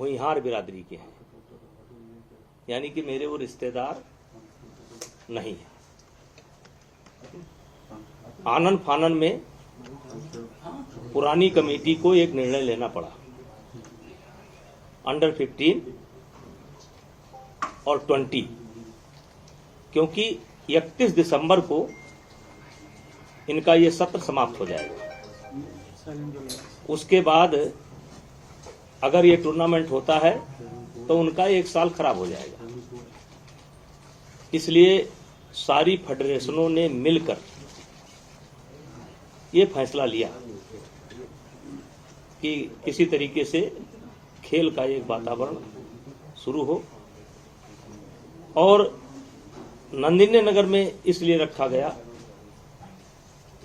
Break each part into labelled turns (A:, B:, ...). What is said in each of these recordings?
A: भुइहार बिरादरी के हैं, यानी कि मेरे वो रिश्तेदार नहीं है। आनन फानन में पुरानी कमेटी को एक निर्णय लेना पड़ा, अंडर 15 और 20, क्योंकि 31 दिसंबर को इनका ये सत्र समाप्त हो जाएगा। उसके बाद अगर ये टूर्नामेंट होता है तो उनका 1 साल खराब हो जाएगा। इसलिए सारी फेडरेशनों ने मिलकर ये फैसला लिया कि किसी तरीके से खेल का एक वातावरण शुरू हो, और नंदिनी नगर में इसलिए रखा गया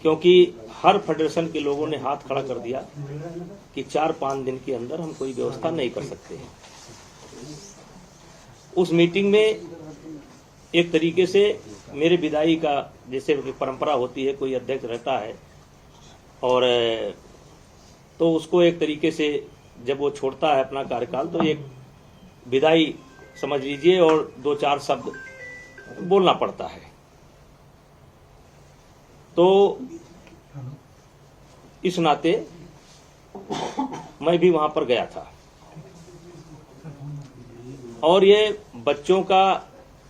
A: क्योंकि हर फेडरेशन के लोगों ने हाथ खड़ा कर दिया कि 4-5 दिन के अंदर हम कोई व्यवस्था नहीं कर सकते हैं। उस मीटिंग में एक तरीके से मेरे विदाई का, जैसे परंपरा होती है, कोई अध्यक्ष रहता है और तो उसको एक तरीके से जब वो छोड़ता है अपना कार्यकाल तो एक विदाई समझ लीजिए और 2-4 शब्द बोलना पड़ता है। तो इस नाते मैं भी वहां पर गया था, और ये बच्चों का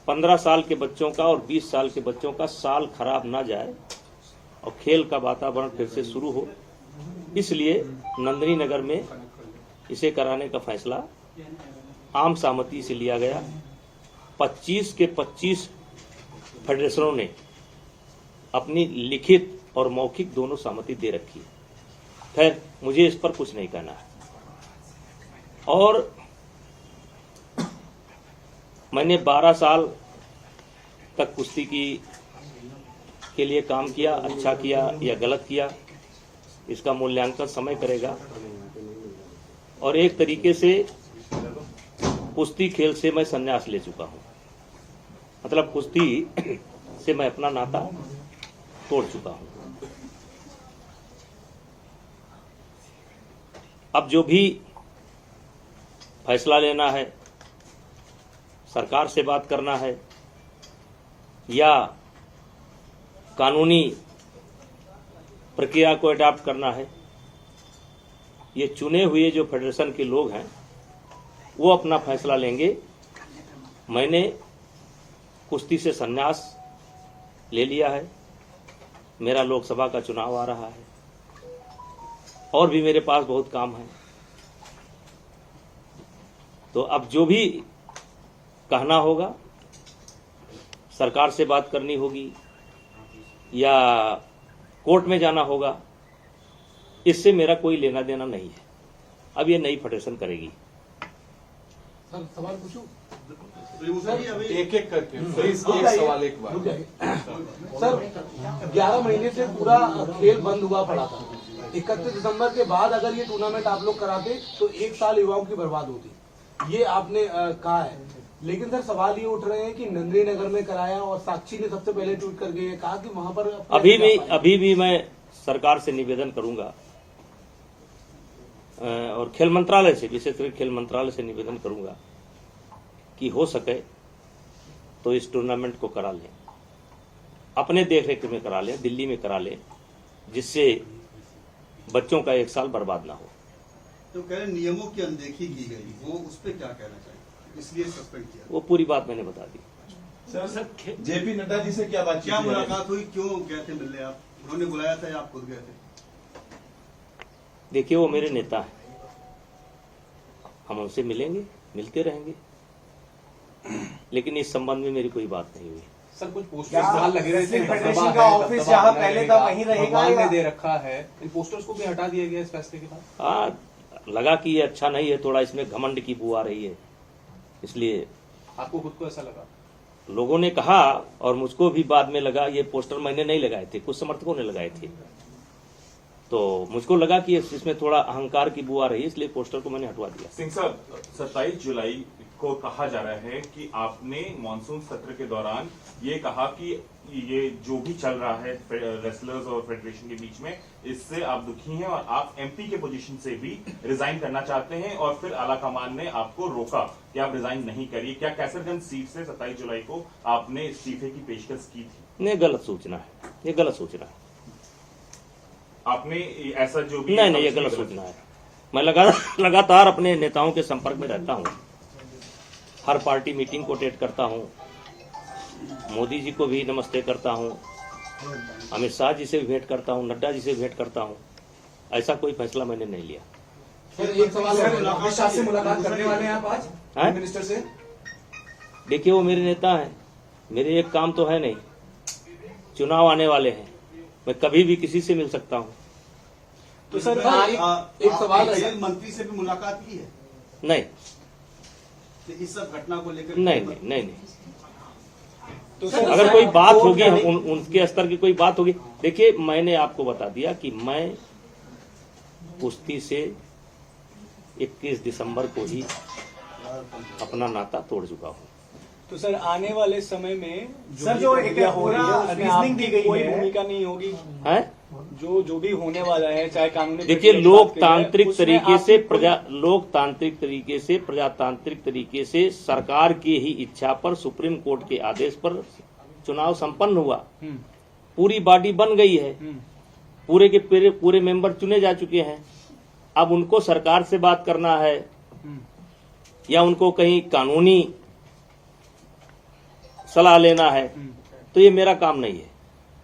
A: 15 साल के बच्चों का और 20 साल के बच्चों का साल खराब ना जाए और खेल का वातावरण फिर से शुरू हो, इसलिए नंदिनी नगर में इसे कराने का फैसला आम सहमति से लिया गया। 25 के 25 फेडरेशनों ने अपनी लिखित और मौखिक दोनों सहमति दे रखी है। खैर, मुझे इस पर कुछ नहीं कहना है। और मैंने 12 साल तक कुश्ती के लिए काम किया, अच्छा किया या गलत किया, इसका मूल्यांकन समय करेगा। और एक तरीके से कुश्ती खेल से मैं संन्यास ले चुका हूं, मतलब कुश्ती से मैं अपना नाता तोड़ चुका हूं। अब जो भी फैसला लेना है, सरकार से बात करना है या कानूनी प्रक्रिया को अडॉप्ट करना है, ये चुने हुए जो फेडरेशन के लोग हैं वो अपना फैसला लेंगे। मैंने कुश्ती से संन्यास ले लिया है, मेरा लोकसभा का चुनाव आ रहा है और भी मेरे पास बहुत काम है। तो अब जो भी कहना होगा, सरकार से बात करनी होगी या कोर्ट में जाना होगा, इससे मेरा कोई लेना देना नहीं है। अब ये नई फेडरेशन करेगी।
B: सर, सवाल पूछूं?
C: एक एक करके एक सवाल एक बार।
B: सर, 11 महीने से पूरा खेल बंद हुआ पड़ा था। 31 दिसंबर के बाद अगर ये टूर्नामेंट आप लोग कराते तो 1 साल युवाओं की बर्बाद होती, ये आपने कहा है। लेकिन सर, सवाल ये उठ रहे हैं कि नंदिनी नगर में कराया और साक्षी ने सबसे पहले ट्वीट करके कहा कि वहां पर
A: अभी भी मैं सरकार से निवेदन करूंगा और खेल मंत्रालय से, विशेषकर खेल मंत्रालय से निवेदन करूंगा कि हो सके तो इस टूर्नामेंट को करा लें, अपने देखरेख में करा लें, दिल्ली में करा लें, जिससे बच्चों का 1 साल बर्बाद ना हो।
D: तो कह रहे नियमों की अनदेखी की गई, वो उस पर क्या कहना चाहिए, इसलिए सस्पेंड किया?
A: वो पूरी बात मैंने बता दी।
C: सर, जेपी नड्डा जी से क्या बातचीत,
D: क्या मुलाकात हुई, क्यों गए थे मिलने आप? उन्होंने बुलाया था या आप खुद गए थे?
A: देखिए, वो मेरे नेता हैं, हम उनसे मिलेंगे, मिलते रहेंगे, लेकिन इस संबंध में मेरी कोई बात नहीं हुई।
C: सर, कुछ पोस्टर्स लगे रहे थे,
E: फेडरेशन का ऑफिस जहां पहले था वहीं रहेगा या
C: दे रखा है, इन पोस्टर्स को भी हटा दिया गया इस फैसले के बाद?
A: हाँ, लगा कि ये अच्छा नहीं है, थोड़ा इसमें घमंड की बू आ रही है, इसलिए।
C: आपको खुद को ऐसा लगा?
A: लोगों ने कहा और मुझको भी बाद में लगा, ये पोस्टर मैंने नहीं लगाए थे, कुछ समर्थकों ने लगाए थे, तो मुझको लगा कि इसमें थोड़ा अहंकार की बू आ रही है, इसलिए पोस्टर को मैंने हटवा दिया।
F: सिंह साहब, 27 जुलाई को कहा जा रहा है कि आपने मॉनसून सत्र के दौरान ये कहा कि ये जो भी चल रहा है रेसलर्स और फेडरेशन के बीच में, इससे आप दुखी हैं और आप एमपी के पोजीशन से भी रिजाइन करना चाहते हैं, और फिर आलाकमान ने आपको रोका कि आप रिजाइन नहीं करिए। क्या कैसरगंज सीट से 27 जुलाई को आपने इस्तीफे की पेशकश की थी?
A: नहीं, गलत सूचना है, ये गलत सूचना है।
F: आपने ऐसा जो भी
A: नहीं, ये गलत सूचना है। मैं लगातार अपने नेताओं के संपर्क में रहता हूँ, हर पार्टी मीटिंग को अटेंड करता हूँ, मोदी जी को भी नमस्ते करता हूँ, अमित शाह जी से भी भेंट करता हूँ, नड्डा जी से भी भेंट करता हूँ। ऐसा कोई फैसला मैंने नहीं लिया।
B: सर एक सवाल और, अमित शाह से मुलाकात करने वाले हैं आप आज मिनिस्टर से?
A: देखिए, वो मेरे नेता हैं, मेरे एक काम तो है नहीं। चुनाव आने वाले हैं, मैं कभी भी किसी से मिल सकता हूँ।
B: तो सर एक सवाल है,
D: खेल मंत्री से भी मुलाकात की है?
A: नहीं
D: तो इस सब घटना को लेकर
A: नहीं।
B: तो
A: अगर कोई बात होगी, उनके स्तर की कोई बात होगी। देखिए, मैंने आपको बता दिया कि मैं कुश्ती से 21 दिसंबर को ही अपना नाता तोड़ चुका हूँ।
G: तो सर आने वाले समय में
E: सर जो एक पूरा रीजनिंग दी गई
G: कोई
E: है,
G: भूमिका नहीं होगी
A: है
G: जो भी होने वाला है, चाहे कानूनी।
A: देखिए, लोकतांत्रिक तरीके से प्रजातांत्रिक तरीके से सरकार की ही इच्छा पर, सुप्रीम कोर्ट के आदेश पर चुनाव संपन्न हुआ। पूरी बॉडी बन गई है, पूरे के पूरे मेंबर चुने जा चुके हैं। अब उनको सरकार से बात करना है या उनको कहीं कानूनी सलाह लेना है, तो ये मेरा काम नहीं है।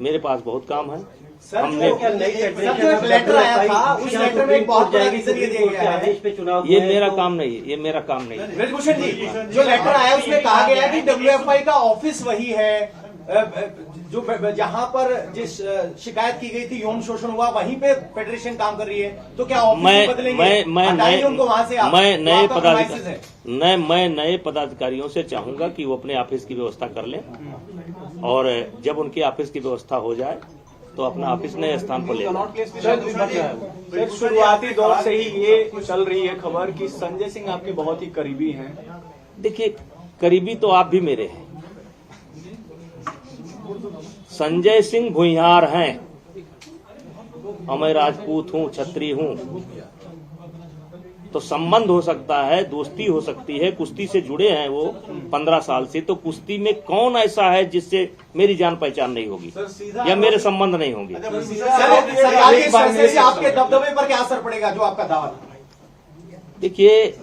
A: मेरे पास बहुत काम है। हमने
E: जो एक लेटर आया था, उस लेटर में एक बहुत बड़ा रीजन ये दिया गया है,
A: ये मेरा काम नहीं है, ये मेरा काम नहीं है।
E: ब्रजभूषण जी, जो लेटर आया उसमें कहा गया है कि डब्ल्यूएफआई का ऑफिस वही है जो जहां पर जिस शिकायत की गई थी, यौन शोषण हुआ, वहीं पे फेडरेशन काम कर रही है। तो क्या ऑफिस बदलेंगे? हटाइए उनको वहां से।
A: मैं नए पदाधिकारियों से चाहूंगा कि वो अपने ऑफिस की व्यवस्था कर लें, और जब उनके ऑफिस की व्यवस्था हो जाए तो अपना ऑफिस नए स्थान पर ले जाए।
G: सर शुरुआती दौर से ही ये चल रही है खबर कि संजय सिंह आपके बहुत ही करीबी हैं।
A: देखिए, करीबी तो आप भी मेरे हैं। संजय सिंह भुइयार हैं और मैं राजपूत हूं, क्षत्रिय हूं, तो संबंध हो सकता है, दोस्ती हो सकती है। कुश्ती से जुड़े हैं वो 15 साल से, तो कुश्ती में कौन ऐसा है जिससे मेरी जान पहचान नहीं होगी या मेरे संबंध नहीं होंगे?
E: सरकार के फैसले से आपके दबदबे पर क्या असर पड़ेगा, जो आपका दावा था?
A: देखिए,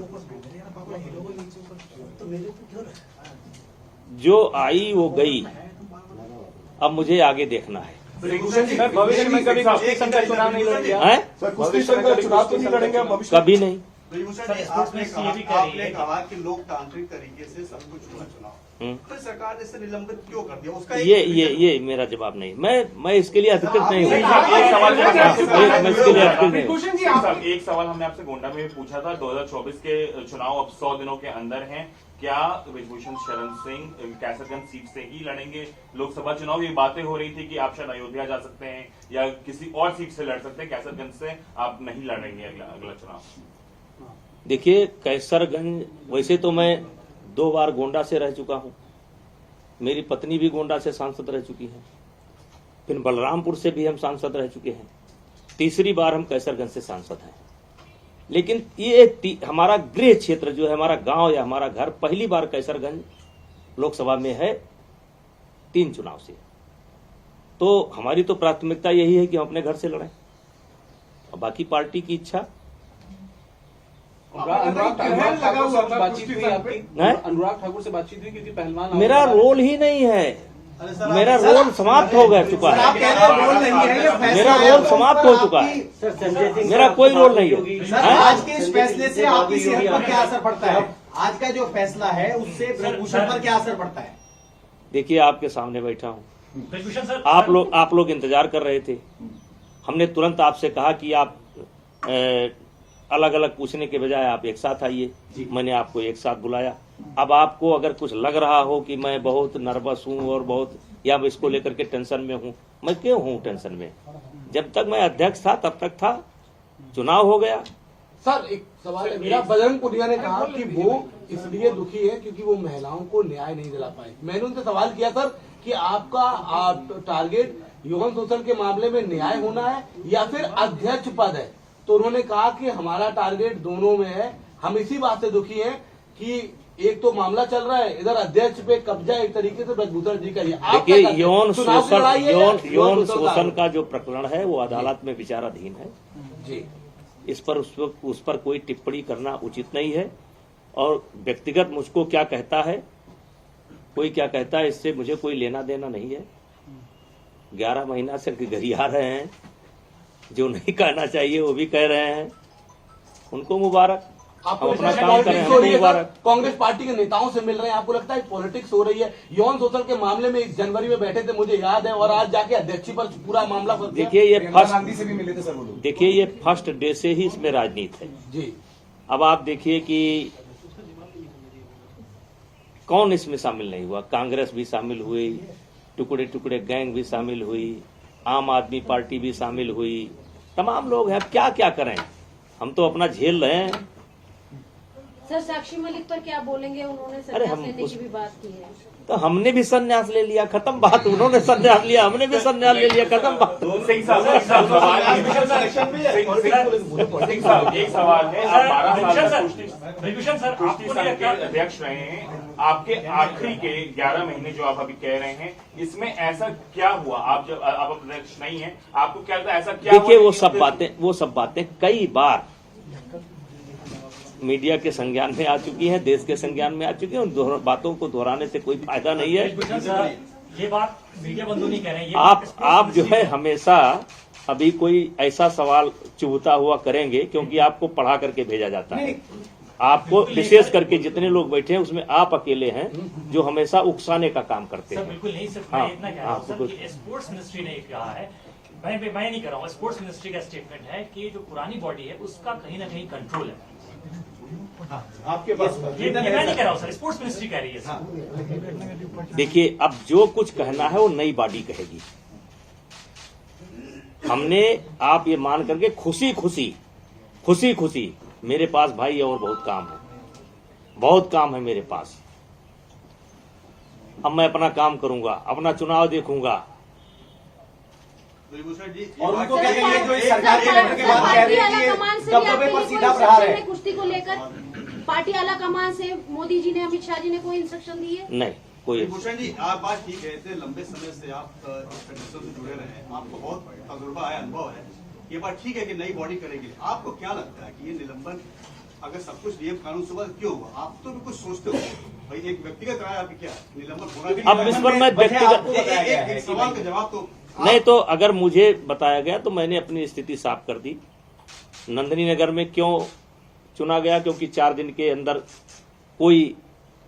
A: जो आई वो गई, अब मुझे आगे देखना है।
G: सर भविष्य में कभी कुश्ती संघ का चुनाव नहीं लड़ेंगे?
C: कुश्ती संघ का चुनाव तो नहीं लड़ेंगे भविष्य?
A: कभी नहीं।
D: आपने कहा कि लोकतांत्रिक तरीके से सब कुछ हुआ चुनाव, तो सरकार ने इसे निलंबित क्यों कर दिया? उसका
A: ये मेरा जवाब नहीं। मैं इसके लिए अधिकृत नहीं हूँ।
F: एक सवाल हमने आपसे गोंडा में भी पूछा था। 2024 के चुनाव अब 100 दिनों के अंदर हैं। क्या ब्रजभूषण शरण सिंह कैसरगंज सीट से ही लड़ेंगे लोकसभा चुनाव? ये बातें हो रही थी कि आप शायद अयोध्या जा सकते हैं या किसी और सीट से लड़ सकते हैं, कैसरगंज से आप नहीं लड़ेंगे अगला चुनाव।
A: देखिए, कैसरगंज, वैसे तो मैं 2 बार गोंडा से रह चुका हूं, मेरी पत्नी भी गोंडा से सांसद रह चुकी है, फिर बलरामपुर से भी हम सांसद रह चुके हैं, तीसरी बार हम कैसरगंज से सांसद हैं। लेकिन ये हमारा गृह क्षेत्र जो है, हमारा गांव या हमारा घर, पहली बार कैसरगंज लोकसभा में है 3 चुनाव से। तो हमारी तो प्राथमिकता यही है कि हम अपने घर से लड़ें, और बाकी पार्टी की इच्छा।
B: अनुराग ठाकुर से बातचीत हुई आपकी? अनुराग ठाकुर से बातचीत हुई? क्योंकि पहलवान
A: मेरा रोल ही नहीं है, मेरा रोल समाप्त हो गया चुका है। मेरा रोल समाप्त हो चुका है, मेरा कोई रोल नहीं है।
E: आज के इस फैसले से आपकी सेहत पर क्या असर पड़ता है? आज का जो फैसला है उससे ब्रजभूषण पर क्या असर पड़ता है?
A: देखिए, आपके सामने बैठा हूँ, आप लोग इंतजार कर रहे थे। हमने तुरंत आपसे कहा कि आप अलग अलग पूछने के बजाय आप एक साथ आइए। मैंने आपको एक साथ बुलाया। अब आपको अगर कुछ लग रहा हो कि मैं बहुत नर्वस हूं और बहुत, या मैं इसको लेकर के टेंशन में हूं, मैं क्यों हूं टेंशन में? जब तक मैं अध्यक्ष था तब तक था, चुनाव हो गया,
B: सर एक सवाल है मेरा। बजरंग पुनिया ने कहा कि वो इसलिए दुखी है क्योंकि वो महिलाओं को न्याय नहीं दिला पाए। मैंने उनसे सवाल किया सर कि आपका टारगेट यौन शोषण के मामले में न्याय होना है या फिर अध्यक्ष पद है, तो उन्होंने कहा कि हमारा टारगेट दोनों में है। हम इसी बात से दुखी हैं कि एक तो मामला चल रहा है, इधर अध्यक्ष पे कब्जा एक तरीके से ब्रजभूषण जी का।
A: देखिए, यौन शोषण का जो प्रकरण है वो अदालत में विचाराधीन है
B: जी।
A: इस पर उस पर कोई टिप्पणी करना उचित नहीं है। और व्यक्तिगत मुझको क्या कहता है, कोई क्या कहता है, इससे मुझे कोई लेना देना नहीं है। 11 महीना से गरिया रहे हैं, जो नहीं कहना चाहिए वो भी कह रहे हैं, उनको मुबारक।
B: आपको
A: हम अपना
B: लगता है
A: काम करें,
B: पॉलिटिक्स हो
A: हमको
B: रही है सर?
A: मुबारक।
B: कांग्रेस पार्टी के नेताओं से मिल रहे हैं, आपको लगता है पॉलिटिक्स हो रही है? यौन शोषण के मामले में 1 जनवरी में बैठे थे, मुझे याद है, और आज जाके अध्यक्ष पर पूरा मामला फंस गया।
A: देखिए, ये
C: गांधी से भी मिले थे सर वो लोग।
A: देखिए ये फर्स्ट डे से ही इसमें राजनीति है
B: जी।
A: अब आप देखिए कि कौन इसमें शामिल नहीं हुआ। कांग्रेस भी शामिल हुई, टुकड़े टुकड़े गैंग भी शामिल हुई, आम आदमी पार्टी भी शामिल हुई, तमाम लोग हैं। अब क्या क्या करें, हम तो अपना झेल रहे हैं।
H: सर साक्षी मलिक पर क्या बोलेंगे? उन्होंने
A: अरे
H: संन्यास
A: हम
H: लेने
A: उस-
H: की भी बात की है।
A: तो हमने भी संन्यास ले लिया, खत्म बात। उन्होंने संन्यास लिया, हमने भी संन्यास ले लिया, खत्म बात।
F: सिंह साहब, एक सवाल है। आप 12 साल तक कुश्ती संघ के अध्यक्ष रहे हैं। आपके आखिरी के 11 महीने जो आप अभी कह रहे हैं, इसमें ऐसा क्या हुआ? आप जब आप अध्यक्ष नहीं है, आपको क्या लगता है ऐसा क्या
A: देखिए,
F: हुआ?
A: वो सब बातें कई बार मीडिया के संज्ञान में आ चुकी हैं, देश के संज्ञान में आ चुकी हैं। उन बातों को दोहराने से कोई फायदा नहीं है।
I: ये बात मीडिया बंधु नहीं कह रहे हैं।
A: आप जो है हमेशा अभी कोई ऐसा सवाल चुभता हुआ करेंगे, क्योंकि आपको पढ़ा करके भेजा जाता है। आपको विशेष करके जितने लोग बैठे हैं उसमें आप अकेले हैं जो हमेशा उकसाने का काम करते
I: सर
A: हैं।
I: बिल्कुल नहीं, सिर्फ
A: हाँ,
I: मैं इतना कह रहा हूँ
A: हाँ,
I: सर कि स्पोर्ट्स मिनिस्ट्री ने कहा है, मैं नहीं कर रहा हूँ, स्पोर्ट्स मिनिस्ट्री का स्टेटमेंट है कि जो पुरानी बॉडी है उसका कहीं ना कहीं कंट्रोल है।
C: आपके पास
I: ये मैं नहीं कह रहा हूँ सर, स्पोर्ट्स मिनिस्ट्री कह रही है सर।
A: देखिए, अब जो कुछ कहना है वो नई बॉडी कहेगी। हमने आप ये मान करके खुशी खुशी मेरे पास भाई और बहुत काम है मेरे पास। अब मैं अपना काम करूंगा, अपना चुनाव देखूंगा।
D: ब्रजभूषण जी,
E: और उनको
H: सर,
E: क्या कहिए जो इस
H: सर,
E: सरकार के लेटर के बाद कह रही है कि ये दबदबे पर सीधा प्रहार है।
H: कुश्ती को लेकर पार्टी आला कमान से मोदी जी ने, अमित शाह जी ने कोई इंस्ट्रक्शन दिए?
A: नहीं, कोई
D: ब्रजभूषण जी, आप बात ठीक है, इतने लंबे समय से आप इस फेडरेशन से जुड़े रहे हैं, आपको बहुत तजुर्बा है, अनुभव है। ये बात ठीक है कि नई बॉडी करेगी। आपको क्या लगता है कि ये निलंबन, अगर सब कुछ नियम कानून से क्यों हुआ? आप तो भी कुछ सोचते हो भाई, एक व्यक्तिगत राय आपकी क्या है? निलंबन होना
A: अब इस पर मैं व्यक्तिगत
D: एक सवाल का जवाब तो
A: नहीं, तो अगर मुझे बताया गया तो मैंने अपनी स्थिति साफ कर दी। नंदिनी नगर में क्यों चुना गया? क्योंकि 4 दिन के अंदर कोई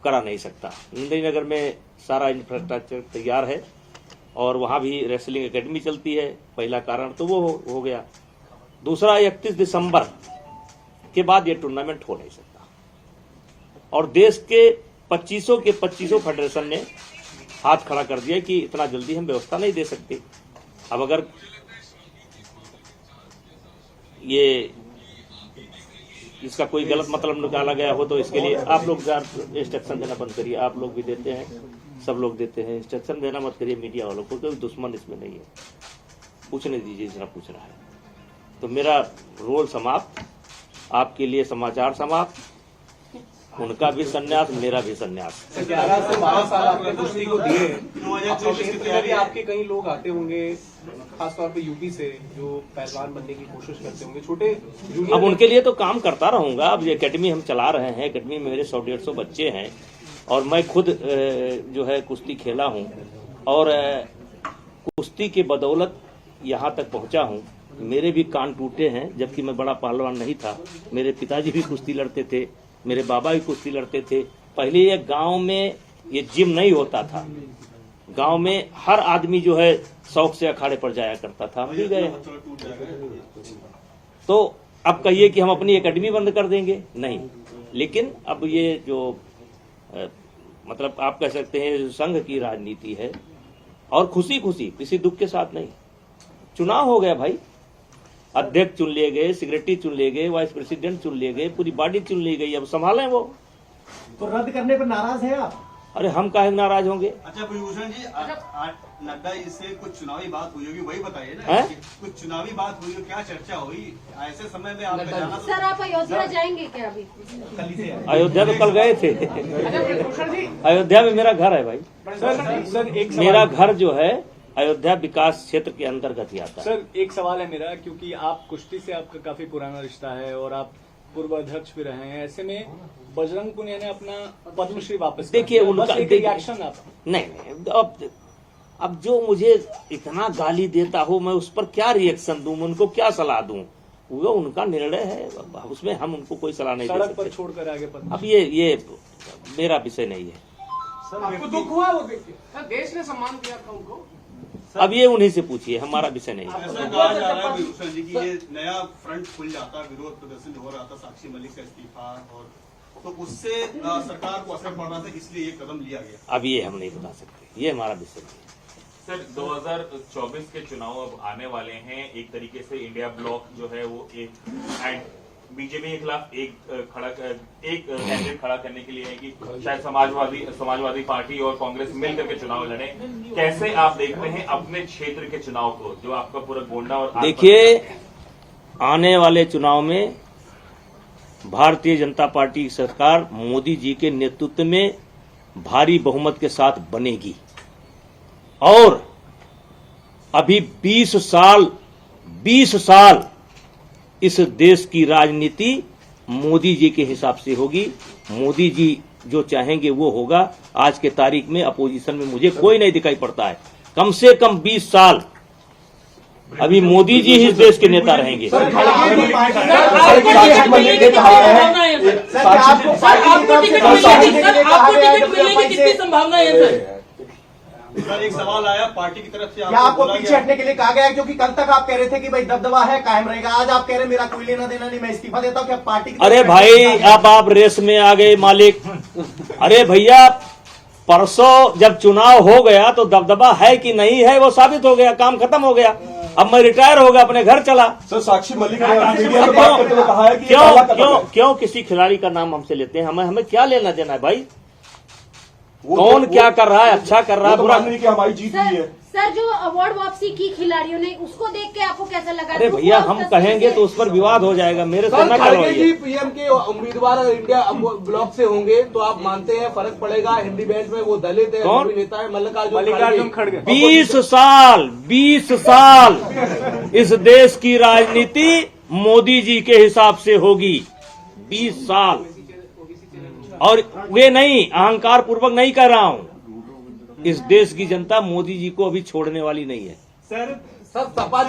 A: करा नहीं सकता। नंदिनी नगर में सारा इंफ्रास्ट्रक्चर तैयार है और वहां भी रेसलिंग एकेडमी चलती है। पहला कारण तो वो हो गया। दूसरा, 31 दिसंबर के बाद ये टूर्नामेंट हो नहीं सकता। और देश के 25 फेडरेशन ने हाथ खड़ा कर दिया कि इतना जल्दी हम व्यवस्था नहीं दे सकते। अब अगर ये इसका कोई गलत मतलब निकाला गया हो तो इसके लिए आप लोग इंस्ट्रक्शन देना बंद करिए। आप लोग भी देते हैं, सब लोग देते हैं, इंस्ट्रक्शन देना मत करिए मीडिया वालों को, कोई दुश्मन इसमें नहीं है। पूछने दीजिए जितना पूछ रहा है। तो मेरा रोल समाप्त, आपके लिए समाचार समाप्त, उनका भी संन्यास, मेरा भी संन्यास।
B: 11 से 12 साल आपने कुश्ती को दिए।
D: 2024 की तैयारी है।
J: आपके कई लोग आते होंगे, खासतौर पे यूपी से, जो पहलवान बनने की कोशिश करते होंगे, छोटे जूनियर।
A: अब उनके लिए तो काम करता रहूंगा। अब ये एकेडमी हम चला रहे हैं, एकेडमी में मेरे 100-150 बच्चे हैं और मैं खुद जो है कुश्ती खेला हूं और कुश्ती के बदौलत यहाँ तक पहुंचा हूं। मेरे भी कान टूटे हैं, जबकि मैं बड़ा पहलवान नहीं था। मेरे पिताजी भी कुश्ती लड़ते थे, मेरे बाबा भी कुश्ती लड़ते थे। पहले ये गांव में ये जिम नहीं होता था। गांव में हर आदमी जो है शौक से अखाड़े पर जाया करता था, हम भी गए। तो अब कहिए कि हम अपनी एकेडमी बंद कर देंगे? नहीं। लेकिन अब ये जो मतलब आप कह सकते हैं संघ की राजनीति है, और खुशी किसी दुख के साथ नहीं। चुनाव हो गया भाई, अध्यक्ष चुन लिए गए, सेक्रेटरी चुन लिए गए, वाइस प्रेसिडेंट चुन लिए गए, पूरी बॉडी चुन ली गई, अब संभालें वो।
E: तो रद्द करने पर नाराज हैं आप?
A: अरे हम काहे नाराज होंगे?
D: अच्छा भूषण जी, नड्डा इससे कुछ चुनावी बात हुई होगी, वही बताइए ना।
A: हैं?
D: कुछ चुनावी बात हुई हो, क्या चर्चा हुई ऐसे समय में आपका जाना?
H: सर आप अयोध्या जाएंगे क्या अभी?
A: अयोध्या तो कल गए थे। अयोध्या में मेरा घर है भाई।
G: सर एक
A: मेरा घर जो है अयोध्या विकास क्षेत्र के अंतर्गत ही आता है।
G: सर एक सवाल है मेरा, क्योंकि आप कुश्ती से आपका काफी पुराना रिश्ता है और आप पूर्व अध्यक्ष भी रहे हैं, ऐसे में बजरंग पुनिया ने अपना पद्मश्री वापस कर
A: देखिए
G: दिया।
A: उनका
G: बस एक रिएक्शन आप।
A: नहीं, अब जो मुझे इतना गाली देता हो, मैं उस पर क्या रिएक्शन दूं, उनको क्या सलाह दूं? वो उनका निर्णय है, उसमें हम उनको कोई सलाह नहीं दे
G: सड़क पर
A: सकते।
G: छोड़कर आगे पद्मश्री।
A: अब ये मेरा विषय नहीं है।
J: आपको दुख हुआ वो देख के? देश ने सम्मान दिया था उनको।
A: अब ये उन्हीं से पूछिए, हमारा विषय नहीं है।
D: ऐसा कहा जा रहा है भूषण जी कि ये नया फ्रंट खुल जाता, विरोध प्रदर्शन हो रहा था, साक्षी मलिक का इस्तीफा, और तो उससे सरकार को असर पड़ रहा था, इसलिए ये कदम लिया गया।
A: अब ये हम नहीं बता सकते, ये हमारा विषय नहीं है।
F: सर 2024 के चुनाव अब आने वाले हैं। एक तरीके से इंडिया ब्लॉक जो है वो एक बीजेपी के खिलाफ एक कैंडिडेट खड़ा करने के लिए है कि शायद समाजवादी पार्टी और कांग्रेस मिलकर के चुनाव लड़े। कैसे आप देखते हैं अपने क्षेत्र के चुनाव को, जो आपका पूरा गोंडा और
A: देखिए, आने वाले चुनाव में भारतीय जनता पार्टी की सरकार मोदी जी के नेतृत्व में भारी बहुमत के साथ बनेगी और अभी 20 साल इस देश की राजनीति मोदी जी के हिसाब से होगी। मोदी जी जो चाहेंगे वो होगा। आज के तारीख में अपोजिशन में मुझे कोई नहीं दिखाई पड़ता है। कम से कम 20 साल अभी मोदी जी ही इस देश के नेता रहेंगे।
D: सर एक सवाल आया पार्टी की तरफ से,
E: क्या आपको पीछे हटने के लिए कहा गया है? क्योंकि कल तक आप कह रहे थे कि भाई दबदबा है, कायम रहेगा। आज आप कह रहे हैं मेरा कोई लेना देना नहीं, मैं इस्तीफा देता हूं। क्या पार्टी की
A: अरे भाई, अब आप रेस में आ गए मालिक। अरे भैया, परसों जब चुनाव हो गया तो दबदबा है कि नहीं है वो साबित हो गया, काम खत्म हो गया। अब मैं रिटायर हो गया, अपने घर चला।
C: सर साक्षी मलिक ने मीडिया में बात करते हुए कहा है कि
A: क्यों किसी खिलाड़ी का नाम हमसे लेते हैं? हमें क्या लेना देना है भाई? कौन क्या कर रहा है, अच्छा कर रहा है, बुरा
C: नहीं कि हमारी जीत हुई है।
H: सर जो अवार्ड वापसी की खिलाड़ियों ने, उसको देख के आपको कैसा लगा?
A: अरे भैया, हम कहेंगे तो उस पर विवाद हो जाएगा, मेरे से न
B: खड़गे जी
A: करवाइए।
B: पीएम के उम्मीदवार इंडिया ब्लॉक से होंगे, तो आप मानते हैं फर्क पड़ेगा? हिंदी बेल्ट में वो दलित है,
A: कौन?
B: अनुभवी नेता है,
G: मल्लिकार्जुन खड़गे।
A: 20 साल इस देश की राजनीति मोदी जी के हिसाब से होगी। 20 साल। और वे नहीं, अहंकार पूर्वक नहीं कह रहा हूं, इस देश की जनता मोदी जी को अभी छोड़ने वाली नहीं है।
B: सर सपा